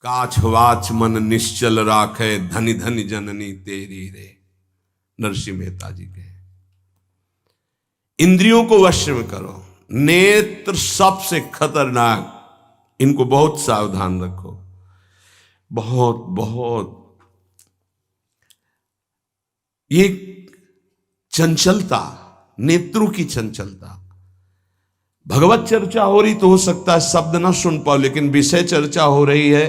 काछ वाच मन निश्चल राखे, धनि धनि जननी तेरी रे। नरसिंह मेहता जी के। इंद्रियों को वश में करो। नेत्र सबसे खतरनाक, इनको बहुत सावधान रखो। बहुत बहुत ये चंचलता, नेत्रों की चंचलता। भगवत चर्चा हो रही तो हो सकता है शब्द ना सुन पाओ, लेकिन विषय चर्चा हो रही है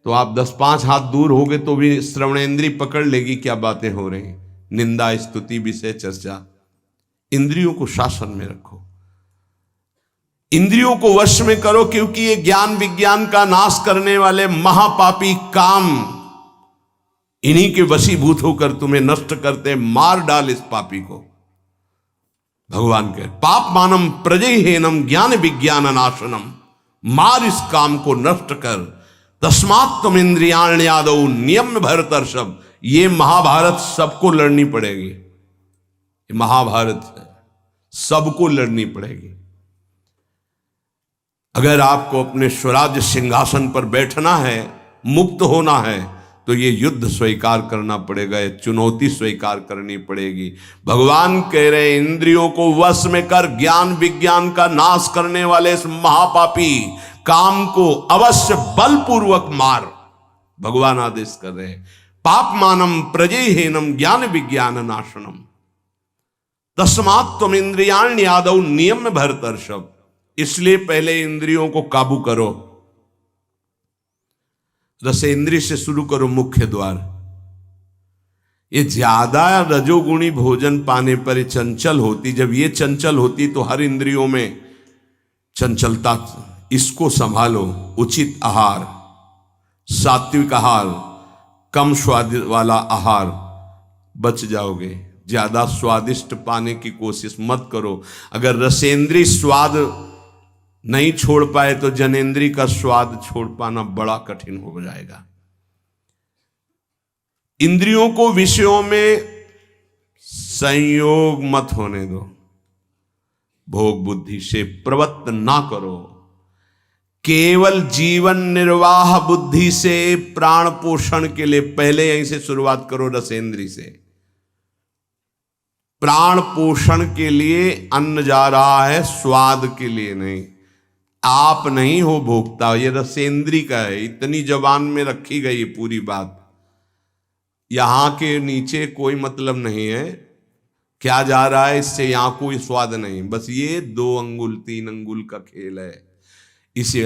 तो आप 10-5 हाथ दूर होगे तो भी श्रवणेंद्री पकड़ लेगी क्या बातें हो रही। निंदा, स्तुति, विषय चर्चा। इंद्रियों को शासन में रखो, इंद्रियों को वश में करो, क्योंकि ये ज्ञान विज्ञान का नाश करने वाले महापापी काम इन्हीं के वशीभूत होकर तुम्हें नष्ट करते। मार डाल इस पापी को। भगवान कहे पाप मानम प्रजहेनम ज्ञान विज्ञान नाशनम। मार इस काम को, नष्ट कर। तस्मात् तुम इंद्रियाण्यादौ नियम भरतर्षभ। ये महाभारत सबको लड़नी पड़ेगी। ये महाभारत है, सबको लड़नी पड़ेगी। अगर आपको अपने स्वराज्य सिंहासन पर बैठना है, मुक्त होना है, तो ये युद्ध स्वीकार करना पड़ेगा, ये चुनौती स्वीकार करनी पड़ेगी। भगवान कह रहे इंद्रियों को वश में कर, ज्ञान विज्ञान का नाश करने वाले इस महापापी काम को अवश्य बलपूर्वक मार। भगवान आदेश कर रहे हैं पाप मानम प्रजहेनम ज्ञान विज्ञान नाशनम। तस्मात् तुम इंद्रियाण्यादौ नियम भरतर्षभ। इसलिए पहले इंद्रियों को काबू करो। रसेंद्रिय से शुरू करो, मुख्य द्वार। ये ज्यादा रजोगुणी भोजन पाने पर चंचल होती। जब ये चंचल होती तो हर इंद्रियों में चंचलता। इसको संभालो। उचित आहार, सात्विक आहार, कम स्वाद वाला आहार, बच जाओगे। ज्यादा स्वादिष्ट पाने की कोशिश मत करो। अगर रसेंद्रिय स्वाद नहीं छोड़ पाए तो जनेंद्री का स्वाद छोड़ पाना बड़ा कठिन हो जाएगा। इंद्रियों को विषयों में संयोग मत होने दो। भोग बुद्धि से प्रवृत्त ना करो। केवल जीवन निर्वाह बुद्धि से प्राण पोषण के लिए पहले यहीं से शुरुआत करो, रसेंद्री से। प्राण पोषण के लिए अन्न जा रहा है, स्वाद के लिए नहीं। आप नहीं हो भोक्ता, ये रसेंद्री का है। इतनी जबान में रखी गई पूरी बात। यहां के नीचे कोई मतलब नहीं है क्या जा रहा है, इससे यहां कोई स्वाद नहीं। बस ये 2 अंगुल 3 अंगुल का खेल है। इसे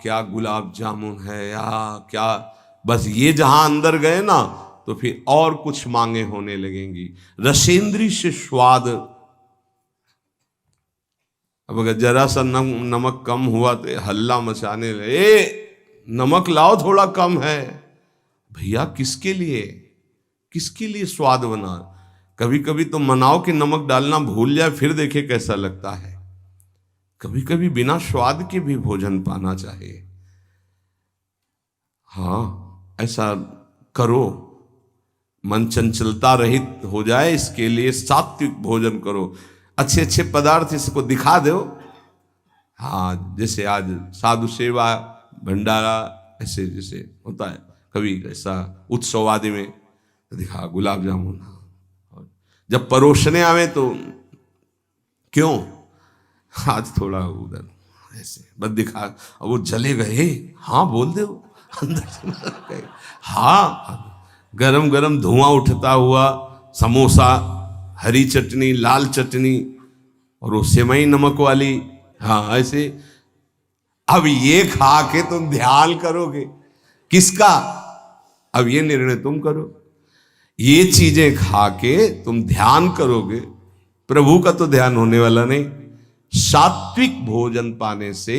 क्या गुलाब जामुन है या क्या, बस ये जहां अंदर गए ना तो फिर और कुछ मांगे होने लगेंगी। रसेंद्री से स्वाद। अब अगर जरा सा नमक कम हुआ तो हल्ला मचाने लगे, नमक लाओ थोड़ा कम है। भैया किसके लिए, किसके लिए स्वाद बना। कभी कभी तो मनाओ कि नमक डालना भूल जाए, फिर देखे कैसा लगता है। कभी कभी बिना स्वाद के भी भोजन पाना चाहिए। हाँ, ऐसा करो। मन चंचलता रहित हो जाए, इसके लिए सात्विक भोजन करो। अच्छे अच्छे पदार्थ इसको दिखा दो। हाँ, जैसे आज साधु सेवा भंडारा ऐसे जैसे होता है, कभी ऐसा उत्सव आदि में दिखा गुलाब जामुन। जब परोसने आवे तो क्यों आज थोड़ा उधर ऐसे बस दिखा, और वो चले गए। हाँ बोल दो अंदर से। हाँ, गरम गरम धुआं उठता हुआ समोसा, हरी चटनी, लाल चटनी और वो सेवई नमक वाली। हाँ ऐसे। अब ये खा के तुम ध्यान करोगे किसका, अब ये निर्णय तुम करो। ये चीजें खा के तुम ध्यान करोगे, प्रभु का तो ध्यान होने वाला नहीं। सात्विक भोजन पाने से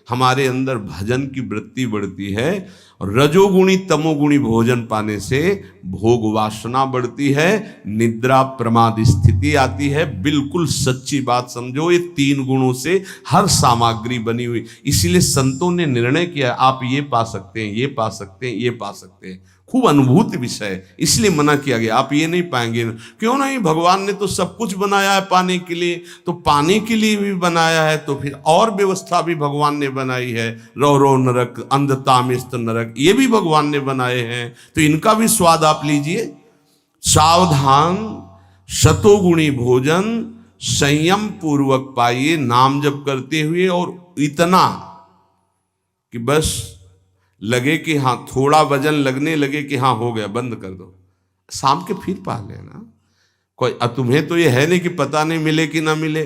हमारे अंदर भजन की वृत्ति बढ़ती है, और रजोगुणी तमोगुणी भोजन पाने से भोग वासना बढ़ती है, निद्रा प्रमाद स्थिति आती है। बिल्कुल सच्ची बात समझो, ये 3 गुणों से हर सामग्री बनी हुई। इसीलिए संतों ने निर्णय किया आप ये पा सकते हैं, ये पा सकते हैं, ये पा सकते हैं। खूब अनुभूति विषय है, इसलिए मना किया गया। आप ये नहीं पाएंगे। क्यों नहीं, भगवान ने तो सब कुछ बनाया है पाने के लिए, तो पाने के लिए भी बनाया है, तो फिर और व्यवस्था भी भगवान ने बनाई है। रो रो नरक, अंधतामिस्त नरक, ये भी भगवान ने बनाए हैं, तो इनका भी स्वाद आप लीजिए। सावधान, शतोगुणी भोजन संयम पूर्वक पाइए, नाम जप करते हुए, और इतना कि बस लगे कि हाँ, थोड़ा वजन लगने लगे कि हाँ हो गया, बंद कर दो, शाम के फिर पा लेना। कोई तुम्हें तो ये है नहीं कि पता नहीं मिले कि ना मिले,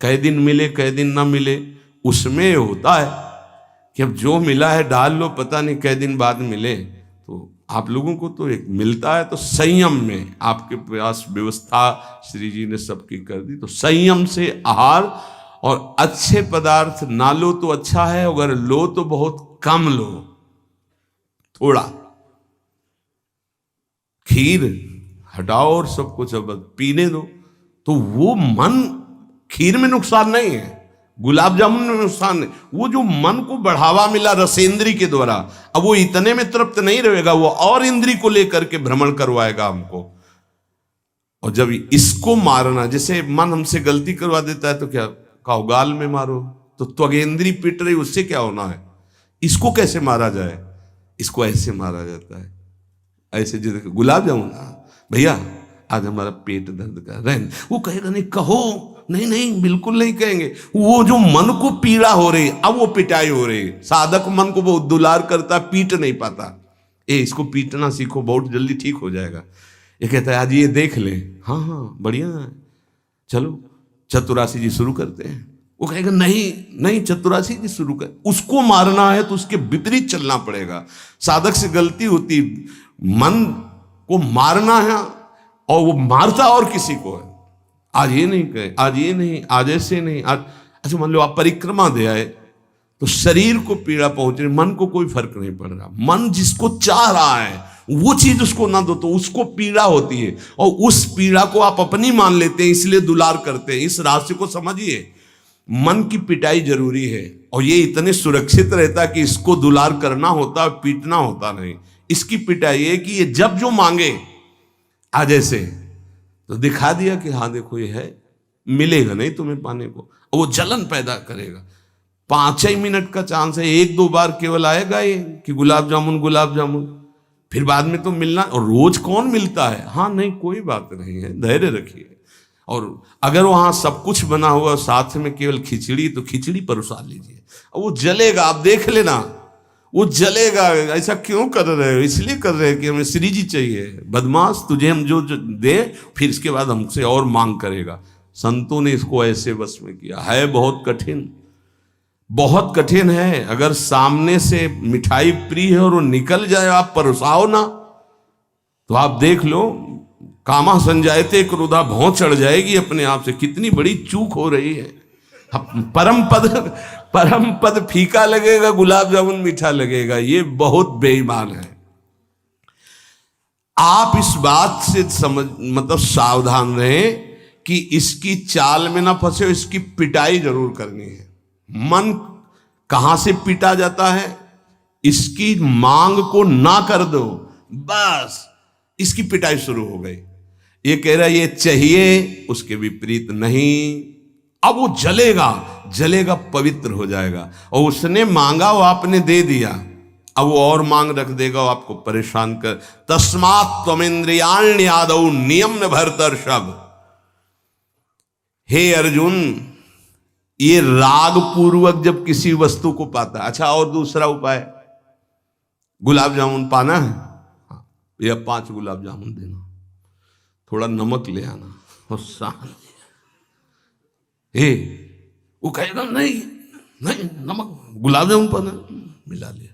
कई दिन मिले कई दिन ना मिले। उसमें होता है कि अब जो मिला है डाल लो, पता नहीं कई दिन बाद मिले। तो आप लोगों को तो एक मिलता है, तो संयम में आपके पास व्यवस्था श्री जी ने सबकी कर दी। तो संयम से आहार, और अच्छे पदार्थ ना लो तो अच्छा है, अगर लो तो बहुत कम लो, थोड़ा। खीर हटाओ और सब कुछ अब पीने दो, तो वो मन, खीर में नुकसान नहीं है, गुलाब जामुन में नुकसान नहीं, वो जो मन को बढ़ावा मिला रसेंद्री के द्वारा, अब वो इतने में तृप्त नहीं रहेगा, वो और इंद्री को लेकर के भ्रमण करवाएगा हमको। और जब इसको मारना, जैसे मन हमसे गलती करवा देता है तो क्या कहो, गाल में मारो, तो त्वगेंद्री पिट रही, उससे क्या होना है। इसको कैसे मारा जाए, इसको ऐसे मारा जाता है, ऐसे। जैसे गुलाब जामुन, भैया आज हमारा पेट दर्द कर रहा है, वो कहेगा नहीं, कहो नहीं नहीं, बिल्कुल नहीं कहेंगे। वो जो मन को पीड़ा हो रही, अब वो पिटाई हो रही। साधक मन को वो दुलार करता, पीट नहीं पाता। इसको पीटना सीखो, बहुत जल्दी ठीक हो जाएगा। ये कहता है आज ये देख ले, हाँ हाँ बढ़िया है, चलो चतुरासी जी शुरू करते हैं। वो कहेगा नहीं नहीं, चतुरासी जी शुरू कर। उसको मारना है तो उसके विपरीत चलना पड़ेगा। साधक से गलती होती, मन को मारना है, और वो मारता और किसी को है। आज ये नहीं कहे, आज ये नहीं, आज ऐसे नहीं, आज अच्छा। मान लो आप परिक्रमा दे आए, तो शरीर को पीड़ा पहुंच रही, मन को कोई फर्क नहीं पड़ रहा। मन जिसको चाह रहा है वो चीज उसको ना दो तो उसको पीड़ा होती है, और उस पीड़ा को आप अपनी मान लेते हैं, इसलिए दुलार करते हैं। इस रहस्य को समझिए, मन की पिटाई जरूरी है, और ये इतने सुरक्षित रहता है कि इसको दुलार करना होता है, पीटना होता नहीं। इसकी पिटाई है कि ये जब जो मांगे आज ऐसे, तो दिखा दिया कि हाँ देखो ये है, मिलेगा नहीं तुम्हें पाने को, और वो जलन पैदा करेगा। 5 ही मिनट का चांस है, 1-2 बार केवल आएगा ये कि गुलाब जामुन गुलाब जामुन, फिर बाद में तो मिलना। और रोज कौन मिलता है, हाँ नहीं कोई बात नहीं है, धैर्य रखिए। और अगर वहां सब कुछ बना हुआ साथ में केवल खिचड़ी, तो खिचड़ी परोसा लीजिए, और वो जलेगा, आप देख लेना वो जलेगा। ऐसा क्यों कर रहे हो, इसलिए कर रहे हैं कि हमें श्री जी चाहिए। बदमाश, तुझे हम जो दे, फिर इसके बाद हमसे और मांग करेगा। संतों ने इसको ऐसे बस में किया है। बहुत कठिन, बहुत कठिन है। अगर सामने से मिठाई प्रिय है और वो निकल जाए, आप परोसाओ ना, तो आप देख लो, कामा संजायते क्रोधा, भौं चढ़ जाएगी अपने आप से। कितनी बड़ी चूक हो रही है। परम पद फीका लगेगा, गुलाब जामुन मीठा लगेगा, ये बहुत बेईमान है। आप इस बात से समझ, मतलब सावधान रहें कि इसकी चाल में ना फंसे, इसकी पिटाई जरूर करनी है। मन कहां से पीटा जाता है, इसकी मांग को ना कर दो, बस इसकी पिटाई शुरू हो गई। ये कह रहा है ये चाहिए, उसके विपरीत नहीं। अब वो जलेगा, जलेगा, पवित्र हो जाएगा। और उसने मांगा, वो आपने दे दिया, अब वो और मांग रख देगा, वो आपको परेशान कर। तस्मात् त्वमिन्द्रियाण्यादौ नियम्य भरतर्षभ। हे अर्जुन, ये राग पूर्वक जब किसी वस्तु को पाता है। अच्छा, और दूसरा उपाय, गुलाब जामुन पाना है, हाँ, या 5 गुलाब जामुन देना, थोड़ा नमक ले आना, और शांति। वो कहेगा नहीं नहीं, नमक, गुलाब जामुन पाना, मिला लिया,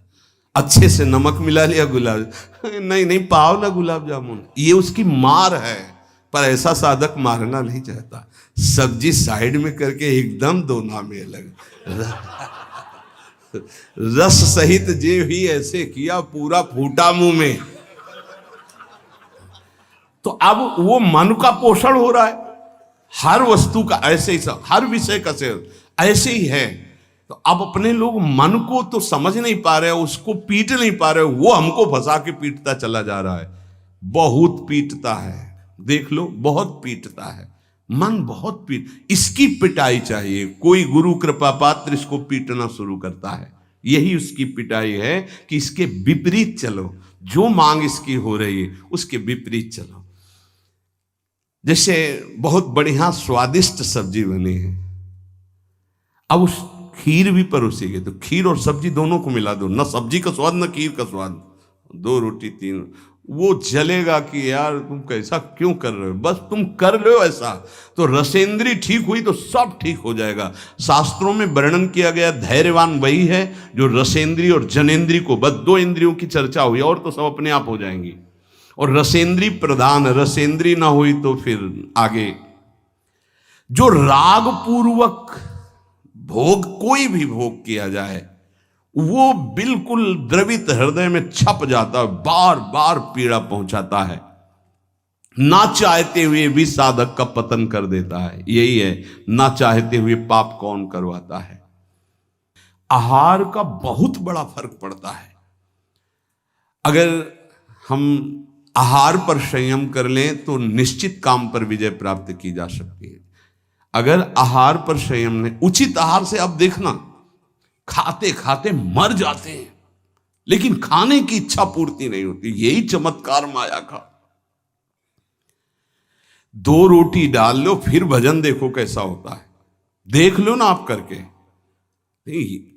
अच्छे से नमक मिला लिया, गुलाब नहीं नहीं, पाओ ना गुलाब जामुन। ये उसकी मार है। पर ऐसा साधक मारना नहीं चाहता, सब्जी साइड में करके एकदम दोना में अलग रस सहित जे ही ऐसे किया, पूरा फूटा मुंह में। तो अब वो मन का पोषण हो रहा है। हर वस्तु का ऐसे ही, सब हर विषय का सेवन ऐसे ही है। तो अब अपने लोग मन को तो समझ नहीं पा रहे, उसको पीट नहीं पा रहे, वो हमको फंसा के पीटता चला जा रहा है। बहुत पीटता है, देख लो, बहुत पीटता है मन, बहुत इसकी पिटाई चाहिए। कोई गुरु कृपा पात्र इसको पीटना शुरू करता है, यही उसकी पिटाई है कि इसके विपरीत चलो, जो मांग इसकी हो रही है उसके विपरीत चलो। जैसे बहुत बढ़िया स्वादिष्ट सब्जी बनी है, अब उस खीर भी परोसेगी तो खीर और सब्जी दोनों को मिला दो, न सब्जी का स्वाद न खीर का स्वाद, 2 रोटी 3, वो जलेगा कि यार तुम कैसा क्यों कर रहे हो, बस तुम कर लो ऐसा तो रसेंद्री ठीक हुई तो सब ठीक हो जाएगा। शास्त्रों में वर्णन किया गया धैर्यवान वही है जो रसेंद्री और जनेंद्री को, बस 2 इंद्रियों की चर्चा हुई और तो सब अपने आप हो जाएंगी। और रसेंद्री प्रधान, रसेंद्री ना हुई तो फिर आगे जो राग पूर्वक भोग, कोई भी भोग किया जाए वो बिल्कुल द्रवित हृदय में छप जाता है, बार बार पीड़ा पहुंचाता है, ना चाहते हुए भी साधक का पतन कर देता है। यही है, ना चाहते हुए पाप कौन करवाता है। आहार का बहुत बड़ा फर्क पड़ता है। अगर हम आहार पर संयम कर लें तो निश्चित काम पर विजय प्राप्त की जा सकती है। अगर आहार पर संयम ने, उचित आहार से आप देखना खाते खाते मर जाते हैं, लेकिन खाने की इच्छा पूर्ति नहीं होती। यही चमत्कार माया का। 2 रोटी डाल लो फिर भजन देखो कैसा होता है, देख लो ना आप करके।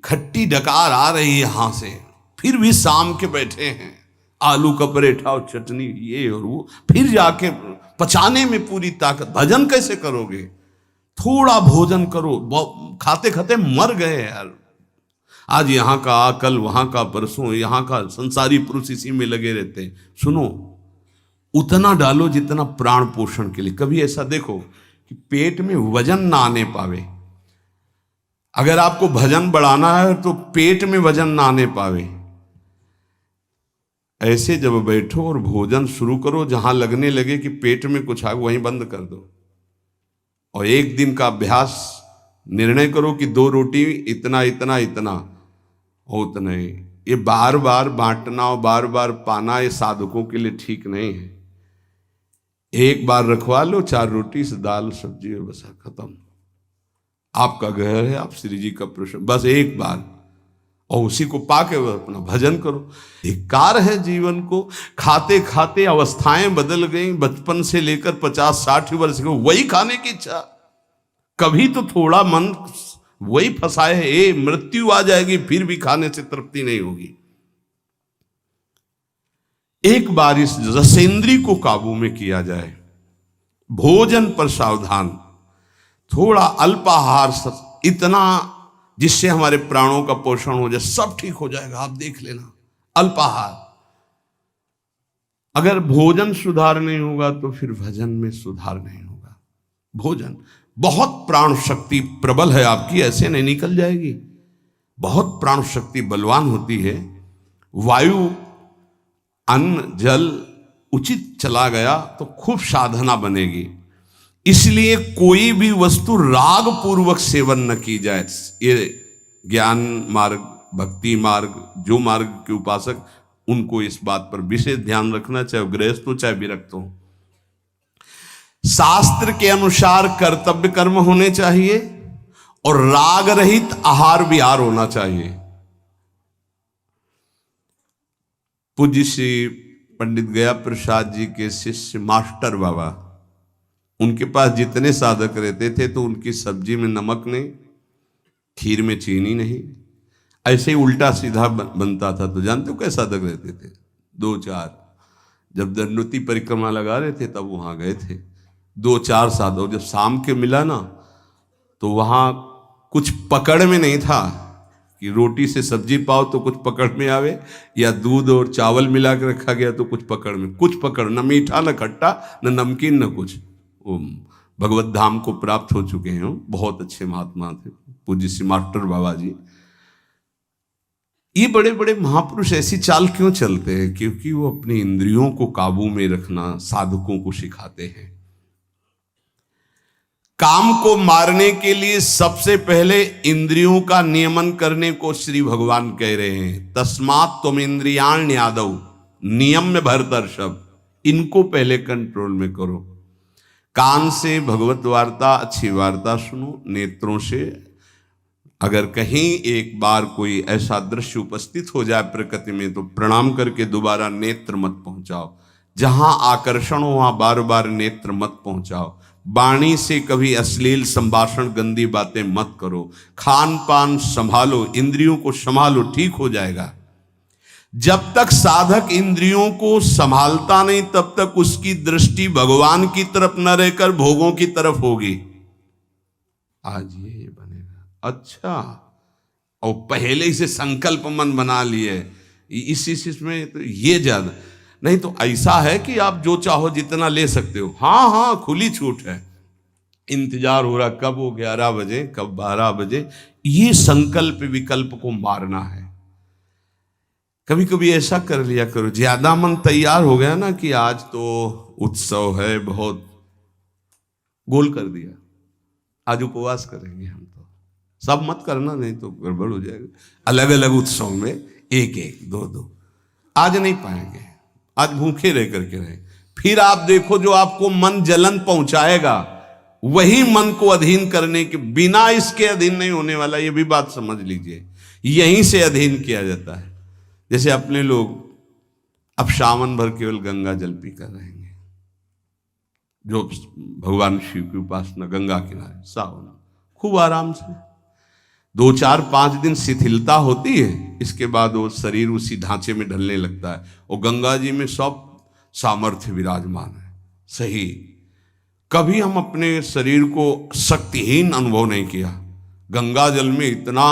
खट्टी डकार आ रही है यहां से, फिर भी शाम के बैठे हैं, आलू का पराठा और चटनी ये और वो, फिर जाके पचाने में पूरी ताकत। भजन कैसे करोगे? थोड़ा भोजन करो, खाते खाते मर गए यार। आज यहाँ का, कल वहां का, परसों यहाँ का, संसारी पुरुष इसी में लगे रहते हैं। सुनो, उतना डालो जितना प्राण पोषण के लिए। कभी ऐसा देखो कि पेट में वजन ना आने पावे। अगर आपको भजन बढ़ाना है तो पेट में वजन ना आने पावे, ऐसे जब बैठो और भोजन शुरू करो, जहां लगने लगे कि पेट में कुछ आ, वहीं बंद कर दो। और 1 दिन का अभ्यास, निर्णय करो कि 2 रोटी इतना इतना इतना और उतना ही। ये बार बार बांटना और बार बार पाना ये साधकों के लिए ठीक नहीं है। एक बार रखवा लो 4 रोटी से दाल सब्जी और बस खत्म। आपका घर है, आप श्री जी का प्रश्न, बस एक बार, और उसी को पाके अपना भजन करो। धिक्कार है जीवन को, खाते खाते अवस्थाएं बदल गई, बचपन से लेकर 50-60 वर्ष के वही खाने की इच्छा। कभी तो थोड़ा मन वही फंसाए है, मृत्यु आ जाएगी फिर भी खाने से तृप्ति नहीं होगी। एक बार इस रसेंद्री को काबू में किया जाए, भोजन पर सावधान, थोड़ा अल्पाहार, इतना जिससे हमारे प्राणों का पोषण हो जाए, सब ठीक हो जाएगा। आप देख लेना, अल्पाहार। अगर भोजन सुधार नहीं होगा तो फिर भजन में सुधार नहीं होगा। भोजन, बहुत प्राण शक्ति प्रबल है आपकी, ऐसे नहीं निकल जाएगी। बहुत प्राण शक्ति बलवान होती है। वायु, अन्न, जल उचित चला गया तो खूब साधना बनेगी। इसलिए कोई भी वस्तु राग पूर्वक सेवन न की जाए। ये ज्ञान मार्ग, भक्ति मार्ग, जो मार्ग के उपासक, उनको इस बात पर विशेष ध्यान रखना, चाहे गृहस्थ हो चाहे विरक्त हो। शास्त्र के अनुसार कर्तव्य कर्म होने चाहिए और राग रहित आहार विहार होना चाहिए। पूज्य श्री पंडित गया प्रसाद जी के शिष्य मास्टर बाबा, उनके पास जितने साधक रहते थे तो उनकी सब्जी में नमक नहीं, खीर में चीनी नहीं, ऐसे ही उल्टा सीधा बनता था। तो जानते हो कैसे साधक रहते थे? 2-4, जब दंडोती परिक्रमा लगा रहे थे तब वहां गए थे 2-4 साधक। जब शाम के मिला ना तो वहां कुछ पकड़ में नहीं था कि रोटी से सब्जी पाओ तो कुछ पकड़ में आवे, या दूध और चावल मिला के रखा गया तो कुछ पकड़ में, कुछ पकड़, न मीठा न खट्टा न नमकीन न कुछ। वो भगवत धाम को प्राप्त हो चुके हैं, बहुत अच्छे महात्मा थे पूज्य श्री मास्टर बाबा जी। ये बड़े बड़े महापुरुष ऐसी चाल क्यों चलते हैं? क्योंकि वो अपनी इंद्रियों को काबू में रखना साधकों को सिखाते हैं। काम को मारने के लिए सबसे पहले इंद्रियों का नियमन करने को श्री भगवान कह रहे हैं। तस्मात् तुम इंद्रियाण यादव, नियम में भरतर्षभ, इनको पहले कंट्रोल में करो। कान से भगवत वार्ता, अच्छी वार्ता सुनो। नेत्रों से अगर कहीं एक बार कोई ऐसा दृश्य उपस्थित हो जाए प्रकृति में तो प्रणाम करके दोबारा नेत्र मत पहुंचाओ। जहां आकर्षण हो वहां बार बार नेत्र मत पहुंचाओ। वाणी से कभी अश्लील संभाषण, गंदी बातें मत करो। खान पान संभालो, इंद्रियों को संभालो, ठीक हो जाएगा। जब तक साधक इंद्रियों को संभालता नहीं तब तक उसकी दृष्टि भगवान की तरफ न रहकर भोगों की तरफ होगी। आज ये बनेगा, अच्छा, और पहले से संकल्प मन बना लिए इस में तो ये ज्यादा नहीं। तो ऐसा है कि आप जो चाहो जितना ले सकते हो। हाँ हाँ, खुली छूट है। इंतजार हो रहा कब वो 11 बजे, कब 12 बजे। ये संकल्प विकल्प को मारना है। कभी कभी ऐसा कर लिया करो, ज्यादा मन तैयार हो गया ना कि आज तो उत्सव है, बहुत गोल कर दिया, आज उपवास करेंगे हम, तो सब मत करना, नहीं तो गड़बड़ हो जाएगा। अलग अलग उत्सव में एक एक दो दो आज नहीं पाएंगे, आज भूखे रह करके रहे। फिर आप देखो जो आपको मन जलन पहुंचाएगा वही मन को अधीन करने के बिना इसके अधीन नहीं होने वाला। ये भी बात समझ लीजिए, यहीं से अधीन किया जाता है। जैसे अपने लोग अब सावन भर केवल गंगा जल पी कर रहेंगे, जो भगवान शिव की उपासना गंगा किनारे सावन खूब आराम से 2 4 5 दिन शिथिलता होती है, इसके बाद वो शरीर उसी ढांचे में ढलने लगता है और गंगा जी में सब सामर्थ्य विराजमान है। सही, कभी हम अपने शरीर को शक्तिहीन अनुभव नहीं किया। गंगा जल में इतना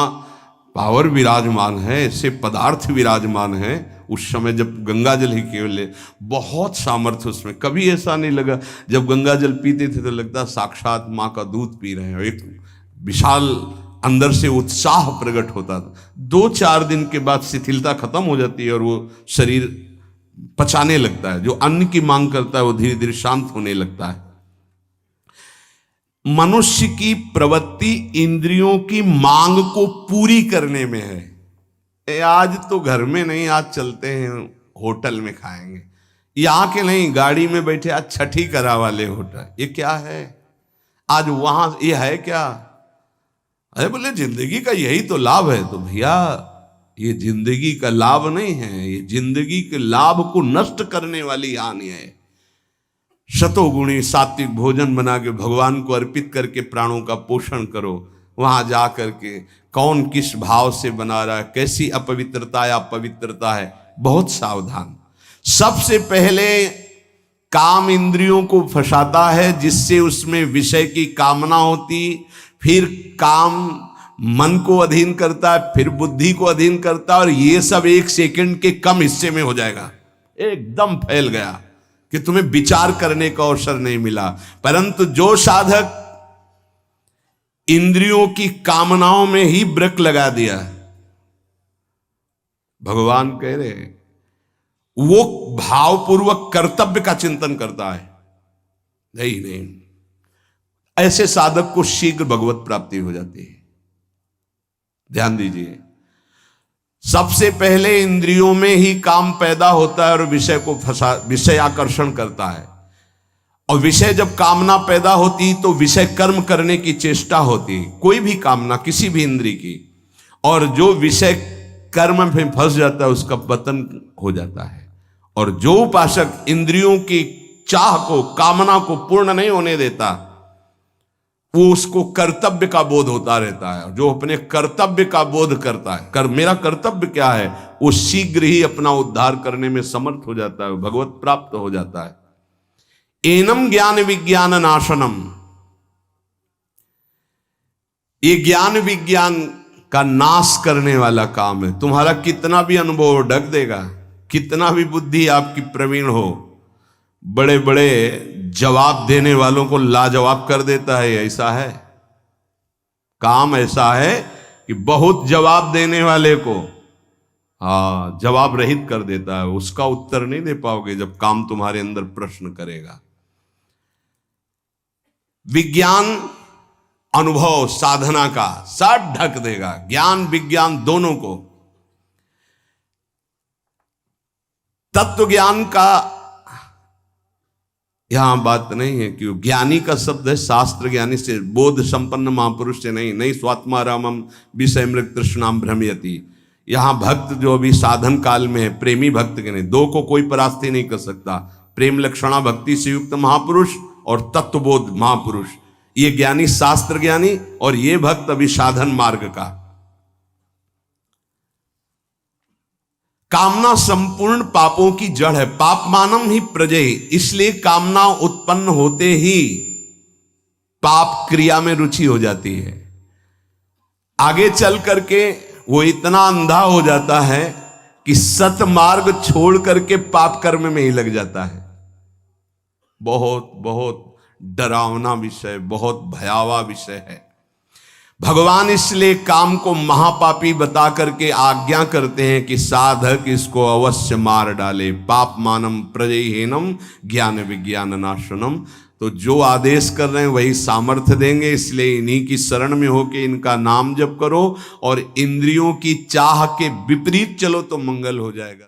पावर विराजमान है, ऐसे पदार्थ विराजमान है। उस समय जब गंगा जल ही केवल बहुत सामर्थ्य उसमें, कभी ऐसा नहीं लगा। जब गंगा जल पीते थे तो लगता साक्षात माँ का दूध पी रहे हैं, एक विशाल अंदर से उत्साह प्रकट होता था। 2 4 दिन के बाद शिथिलता खत्म हो जाती है और वो शरीर पचाने लगता है। जो अन्न की मांग करता है वो धीरे धीरे शांत होने लगता है। मनुष्य की प्रवृत्ति इंद्रियों की मांग को पूरी करने में है। आज तो घर में नहीं, आज चलते हैं होटल में खाएंगे, यहाँ के नहीं, गाड़ी में बैठे आज छठी करा वाले होटल, ये क्या है आज वहां, ये है क्या? अरे बोले जिंदगी का यही तो लाभ है। तो भैया ये जिंदगी का लाभ नहीं है, ये जिंदगी के लाभ को नष्ट करने वाली हानि है। शतोगुणी सात्विक भोजन बना के भगवान को अर्पित करके प्राणों का पोषण करो। वहां जा करके कौन किस भाव से बना रहा है, कैसी अपवित्रता या पवित्रता है, बहुत सावधान। सबसे पहले काम इंद्रियों को फंसाता है, जिससे उसमें विषय की कामना होती, फिर काम मन को अधीन करता है, फिर बुद्धि को अधीन करता है, और ये सब 1 सेकंड के कम हिस्से में हो जाएगा। एकदम फैल गया कि तुम्हें विचार करने का अवसर नहीं मिला। परंतु जो साधक इंद्रियों की कामनाओं में ही ब्रेक लगा दिया, भगवान कह रहे वो भावपूर्वक कर्तव्य का चिंतन करता है, नहीं, ऐसे साधक को शीघ्र भगवत प्राप्ति हो जाती है। ध्यान दीजिए, सबसे पहले इंद्रियों में ही काम पैदा होता है और विषय को विषय आकर्षण करता है। और विषय जब कामना पैदा होती तो विषय कर्म करने की चेष्टा होती, कोई भी कामना किसी भी इंद्रिय की, और जो विषय कर्म में फंस जाता है उसका पतन हो जाता है। और जो उपासक इंद्रियों की चाह को, कामना को पूर्ण नहीं होने देता, वो उसको कर्तव्य का बोध होता रहता है। जो अपने कर्तव्य का बोध करता है, मेरा कर्तव्य क्या है, वो शीघ्र ही अपना उद्धार करने में समर्थ हो जाता है, भगवत प्राप्त हो जाता है। एनम ज्ञान विज्ञान नाशनम, ये ज्ञान विज्ञान का नाश करने वाला काम है। तुम्हारा कितना भी अनुभव ढक देगा, कितना भी बुद्धि आपकी प्रवीण हो, बड़े बड़े जवाब देने वालों को लाजवाब कर देता है। ऐसा है, काम ऐसा है कि बहुत जवाब देने वाले को जवाब रहित कर देता है। उसका उत्तर नहीं दे पाओगे जब काम तुम्हारे अंदर प्रश्न करेगा। विज्ञान अनुभव साधना का सब ढक देगा, ज्ञान विज्ञान दोनों को। तत्व ज्ञान का यहां बात नहीं है कि ज्ञानी का शब्द है शास्त्र ज्ञानी से, बोध संपन्न महापुरुष से नहीं स्वात्मारामम विषय मृग तृष्णाम भ्रमयति। यहां भक्त जो अभी साधन काल में है, प्रेमी भक्त के नहीं, दो को कोई परास्ती नहीं कर सकता। प्रेम लक्षणा भक्ति से युक्त महापुरुष और तत्वबोध महापुरुष, ये ज्ञानी शास्त्र ज्ञानी, और ये भक्त अभी साधन मार्ग का। कामना संपूर्ण पापों की जड़ है, पाप मानम ही प्रजय, इसलिए कामना उत्पन्न होते ही पाप क्रिया में रुचि हो जाती है। आगे चल करके वो इतना अंधा हो जाता है कि सतमार्ग छोड़ करके पाप कर्म में ही लग जाता है। बहुत बहुत डरावना विषय, बहुत भयावह विषय है। भगवान इसलिए काम को महापापी बता करके आज्ञा करते हैं कि साधक इसको अवश्य मार डाले। पाप मानम प्रजयहीनम ज्ञान विज्ञान नाशनम। तो जो आदेश कर रहे हैं वही सामर्थ्य देंगे, इसलिए इन्हीं की शरण में होके इनका नाम जप करो और इंद्रियों की चाह के विपरीत चलो तो मंगल हो जाएगा।